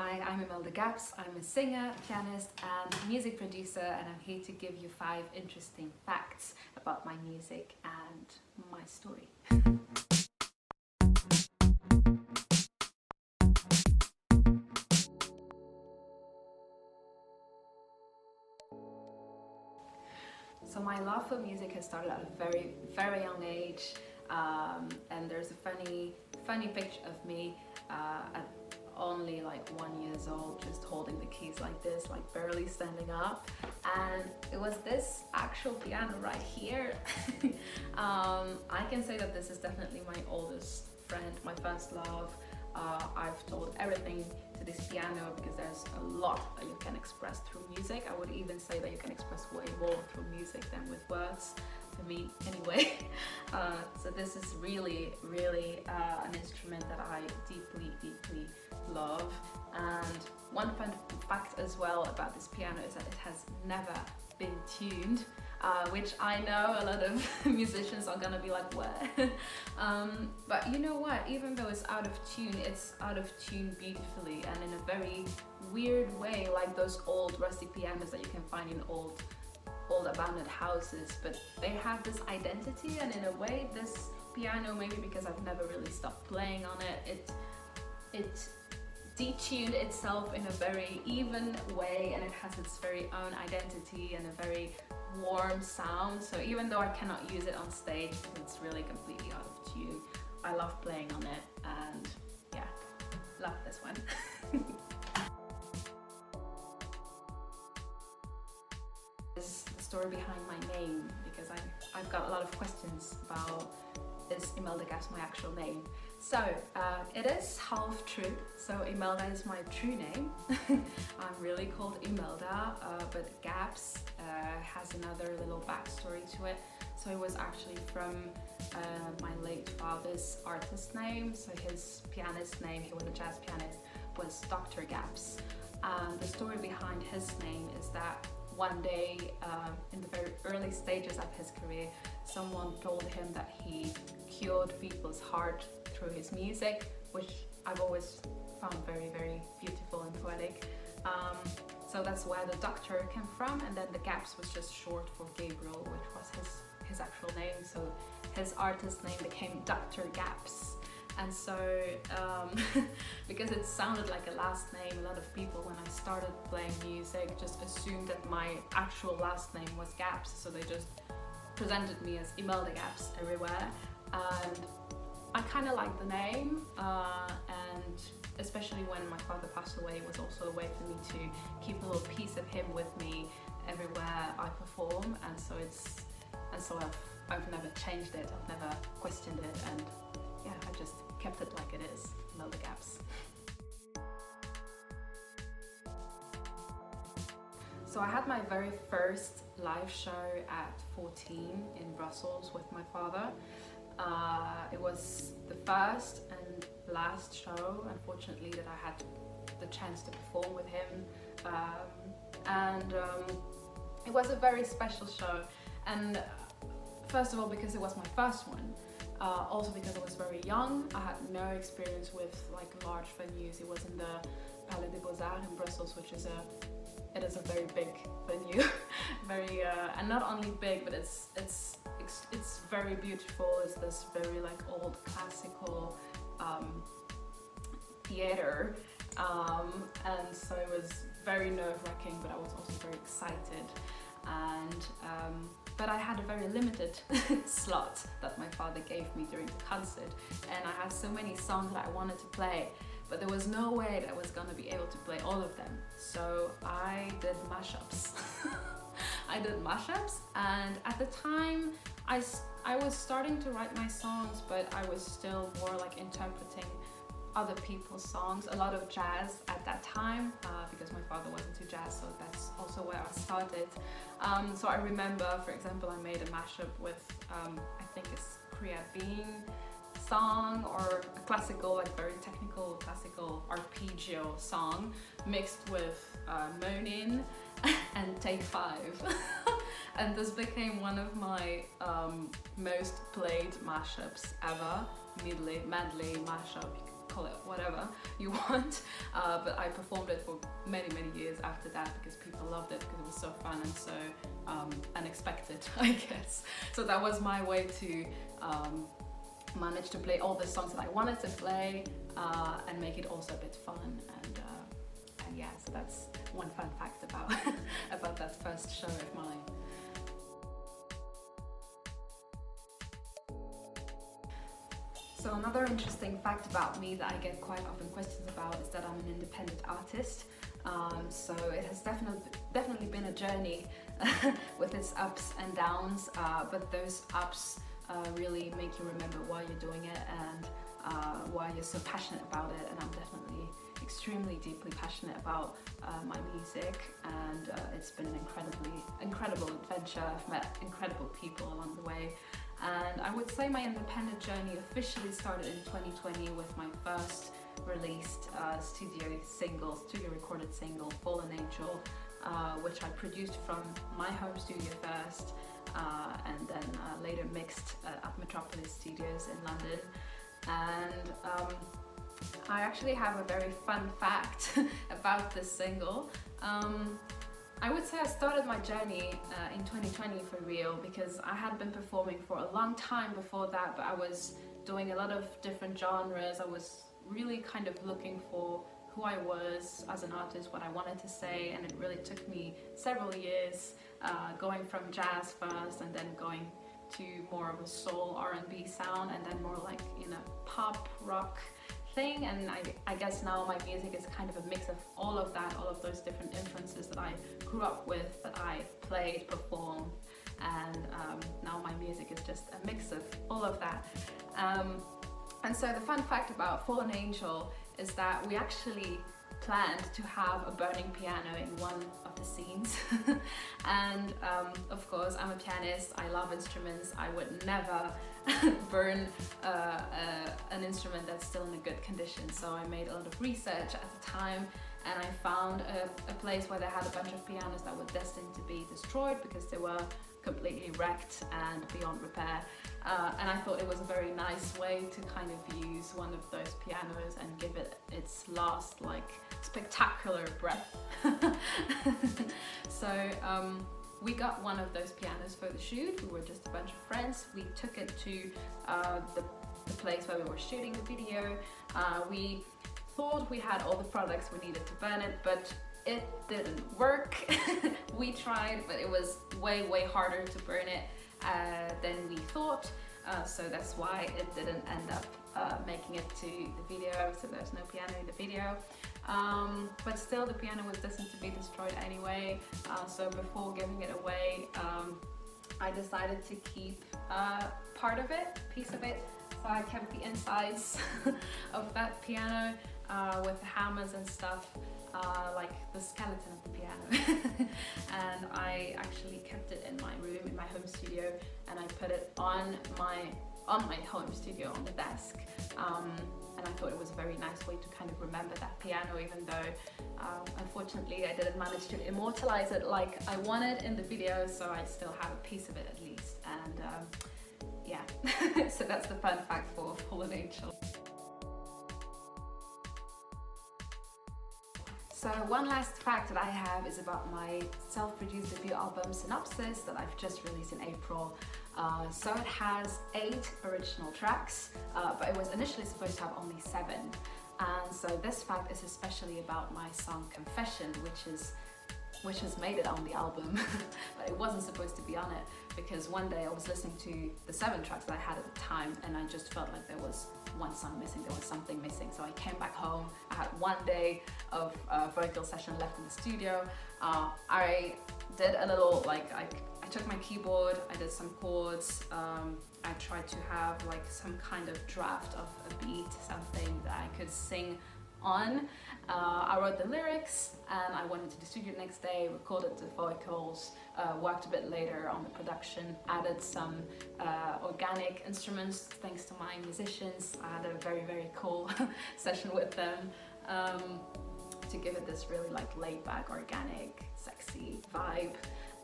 Hi, I'm Imelda Gabs. I'm a singer, pianist and music producer, and I'm here to give you 5 interesting facts about my music and my story. So my love for music has started at a very young age, and there's a funny picture of me at only like 1 year old, just holding the keys like this, like barely standing up, and it was this actual piano right here. I can say that this is definitely my oldest friend, my first love. I've told everything to this piano because there's a lot that you can express through music. I would even say that you can express way more through music than with words, for me anyway. So this is really an instrument that I deeply love. And one fun fact as well about this piano is that it has never been tuned, which I know a lot of musicians are gonna be like, what? But you know what, even though it's out of tune beautifully and in a very weird way, like those old rusty pianos that you can find in old abandoned houses, but they have this identity. And in a way, this piano, maybe because I've never really stopped playing on it, it detuned itself in a very even way, and it has its very own identity and a very warm sound. So even though I cannot use it on stage because it's really completely out of tune, I love playing on it, and yeah, love this one. Is the story behind my name, because I've got a lot of questions about, is Imelda Gabs my actual name? So it is half true. So Imelda is my true name. I'm really called Imelda, but Gabs has another little backstory to it. So it was actually from my late father's artist name. So his pianist name, he was a jazz pianist, was Dr. Gabs. The story behind his name is that one day, in the very early stages of his career, someone told him that he cured people's heart through his music, which I've always found very beautiful and poetic. So that's where the doctor came from, and then the Gabs was just short for Gabriel, which was his actual name. So his artist name became Dr. Gabs. And so, because it sounded like a last name, a lot of people, when I started playing music, just assumed that my actual last name was Gabs. So they just presented me as Imelda Gabs everywhere. And I kind of like the name, and especially when my father passed away, it was also a way for me to keep a little piece of him with me everywhere I perform. And so I've never changed it, I've never questioned it, and yeah, I just kept it like it is, Imelda Gabs. So I had my very first live show at 14 in Brussels with my father. It was the first and last show, unfortunately, that I had the chance to perform with him. It was a very special show. And first of all, because it was my first one. Also because I was very young. I had no experience with like large venues. It was in the Palais des Beaux-Arts in Brussels, which is a very big venue. And not only big, but it's very beautiful. It's this very like old classical theater, and so it was very nerve-wracking, but I was also very excited. But I had a very limited slot that my father gave me during the concert, and I had so many songs that I wanted to play, but there was no way that I was gonna be able to play all of them. So I did mashups. And at the time I was starting to write my songs, but I was still more like interpreting other people's songs, a lot of jazz at that time, because my father was into jazz, so that's also where I started. So I remember, for example, I made a mashup with, I think it's Créative song, or a classical, like very technical classical arpeggio song, mixed with Moanin' and Take 5. And this became one of my most played mashups ever, medley mashup, you could call it whatever you want, but I performed it for many years after that because people loved it, because it was so fun and so unexpected, I guess. So that was my way to manage to play all the songs that I wanted to play and make it also a bit fun. And yeah, so that's one fun fact about about that first show of mine. So another interesting fact about me that I get quite often questions about is that I'm an independent artist. So it has definitely been a journey with its ups and downs, but those ups really make you remember why you're doing it and why you're so passionate about it. And I'm definitely extremely deeply passionate about my music, and it's been an incredible adventure. I've met incredible people along the way. And I would say my independent journey officially started in 2020 with my first released studio recorded single, Fallen Angel, which I produced from my home studio first, and then later mixed at Metropolis Studios in London. And I actually have a very fun fact about this single. I would say I started my journey in 2020 for real, because I had been performing for a long time before that, but I was doing a lot of different genres. I was really kind of looking for who I was as an artist, what I wanted to say, and it really took me several years going from jazz first and then going to more of a soul R&B sound, and then more like, you know, pop rock thing. And I guess now my music is kind of a mix of all of that, all of those different influences that I grew up with, that I played, performed, and now my music is just a mix of all of that. And so the fun fact about Fallen Angel is that we actually planned to have a burning piano in one of the scenes. And of course, I'm a pianist, I love instruments, I would never burn an instrument that's still in a good condition. So I made a lot of research at the time, and I found a place where they had a bunch of pianos that were destined to be destroyed because they were completely wrecked and beyond repair. And I thought it was a very nice way to kind of use one of those pianos and give it its last, like, spectacular breath. So we got one of those pianos for the shoot. We were just a bunch of friends. We took it to the place where we were shooting the video. We thought we had all the products we needed to burn it, but it didn't work. We tried, but it was way harder to burn it than we thought. So that's why it didn't end up making it to the video. So there's no piano in the video. But still, the piano was destined to be destroyed anyway. So before giving it away, I decided to keep part of it, piece of it. So I kept the insides of that piano with the hammers and stuff, like the skeleton of the piano. And I actually kept it in my room, in my home studio, and I put it on my home studio on the desk. And I thought it was a very nice way to kind of remember that piano, even though unfortunately I didn't manage to immortalize it like I wanted in the video, so I still have a piece of it at least. And yeah, so that's the fun fact for Fallen Angel. So one last fact that I have is about my self-produced debut album Synopsis that I've just released in April. So it has 8 original tracks, but it was initially supposed to have only 7. And so this fact is especially about my song Confession, which has made it on the album, but it wasn't supposed to be on it, because one day I was listening to the 7 tracks that I had at the time, and I just felt like there was one song missing, there was something missing. So I came back home, I had one day of vocal session left in the studio. I did a little, like, I took my keyboard, I did some chords, I tried to have like some kind of draft of a beat, something that I could sing on. I wrote the lyrics and I went into the studio the next day, recorded the vocals, worked a bit later on the production, added some organic instruments thanks to my musicians. I had a very cool session with them to give it this really like laid back, organic, sexy vibe.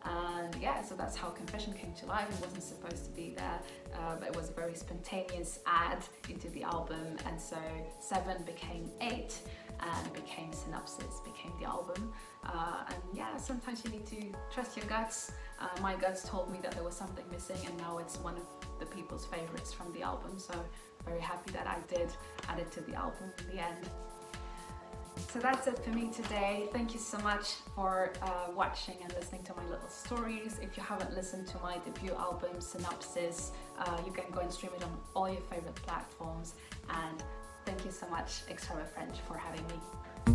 And yeah, so that's how Confession came to life. It wasn't supposed to be there, but it was a very spontaneous add into the album. And so 7 became 8 and became Synopsis, became the album. And yeah, sometimes you need to trust your guts. My guts told me that there was something missing, and now it's one of the people's favorites from the album. So very happy that I did add it to the album in the end. So that's it for me today. Thank you so much for watching and listening to my little stories. If you haven't listened to my debut album, Synopsis, you can go and stream it on all your favorite platforms. And thank you so much, Extra French, for having me.